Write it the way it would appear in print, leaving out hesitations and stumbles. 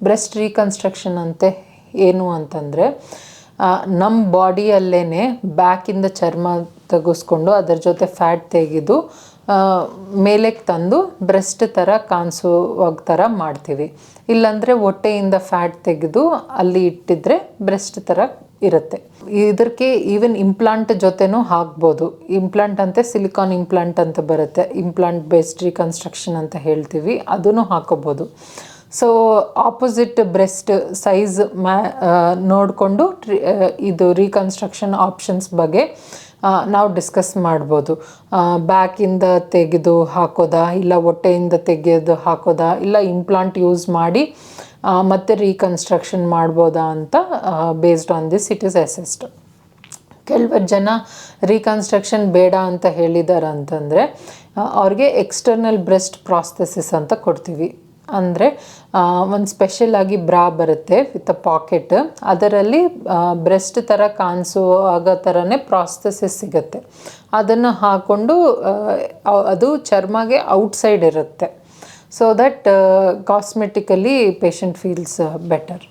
Breast reconstruction ಅಂತೆ ಏನು ಅಂತಂದರೆ ನಮ್ಮ ಬಾಡಿಯಲ್ಲೇ ಬ್ಯಾಕಿಂದ ಚರ್ಮ ತೆಗೆಸ್ಕೊಂಡು ಅದರ ಜೊತೆ ಫ್ಯಾಟ್ ತೆಗೆದು ಮೇಲಕ್ಕೆ ತಂದು ಬ್ರೆಸ್ಟ್ ಥರ ಕಾಣಿಸುವಾಗ ಥರ ಮಾಡ್ತೀವಿ. ಇಲ್ಲಾಂದರೆ ಹೊಟ್ಟೆಯಿಂದ ಫ್ಯಾಟ್ ತೆಗೆದು ಅಲ್ಲಿ ಇಟ್ಟಿದ್ರೆ ಬ್ರೆಸ್ಟ್ ಥರ ಇರುತ್ತೆ. ಇದಕ್ಕೆ ಈವನ್ ಇಂಪ್ಲಾಂಟ್ ಜೊತೆನೂ ಹಾಕ್ಬೋದು. ಇಂಪ್ಲಾಂಟ್ ಅಂತೆ ಸಿಲಿಕಾನ್ ಇಂಪ್ಲಾಂಟ್ ಅಂತ ಬರುತ್ತೆ, ಇಂಪ್ಲಾಂಟ್ ಬೇಸ್ಡ್ ರೀಕನ್ಸ್ಟ್ರಕ್ಷನ್ ಅಂತ ಹೇಳ್ತೀವಿ, ಅದನ್ನು ಹಾಕೋಬೋದು. ಸೊ ಆಪೋಸಿಟ್ ಬ್ರೆಸ್ಟ್ ಸೈಜ್ ನೋಡಿಕೊಂಡು ಇದು ರೀಕನ್ಸ್ಟ್ರಕ್ಷನ್ ಆಪ್ಷನ್ಸ್ ಬಗ್ಗೆ ನಾವು ಡಿಸ್ಕಸ್ ಮಾಡ್ಬೋದು. ಬ್ಯಾಕಿಂದ ತೆಗೆದು ಹಾಕೋದಾ, ಇಲ್ಲ ಹೊಟ್ಟೆಯಿಂದ ತೆಗೆದು ಹಾಕೋದಾ, ಇಲ್ಲ ಇಂಪ್ಲಾಂಟ್ ಯೂಸ್ ಮಾಡಿ ಮತ್ತೆ ರೀಕನ್ಸ್ಟ್ರಕ್ಷನ್ ಮಾಡ್ಬೋದಾ ಅಂತ based on this it is assessed. ಕೆಲವರು ಜನ ರೀಕನ್ಸ್ಟ್ರಕ್ಷನ್ ಬೇಡ ಅಂತ ಹೇಳಿದ್ದಾರೆ ಅಂತಂದರೆ ಅವ್ರಿಗೆ ಎಕ್ಸ್ಟರ್ನಲ್ ಬ್ರೆಸ್ಟ್ ಪ್ರಾಸ್ಥೆಸಿಸ್ ಅಂತ ಕೊಡ್ತೀವಿ. ಅಂದರೆ ಒಂದು ಸ್ಪೆಷಲಾಗಿ ಬ್ರಾ ಬರುತ್ತೆ ವಿತ್ ಅ ಪಾಕೆಟ್, ಅದರಲ್ಲಿ ಬ್ರೆಸ್ಟ್ ಥರ ಕಾಣಿಸುವಾಗ ಥರನೇ ಪ್ರಾಸ್ಥೆಸಿಸ್ ಸಿಗುತ್ತೆ. ಅದನ್ನು ಹಾಕ್ಕೊಂಡು ಅದು ಚರ್ಮಗೆ ಔಟ್ಸೈಡ್ ಇರುತ್ತೆ. So that cosmetically patient feels better.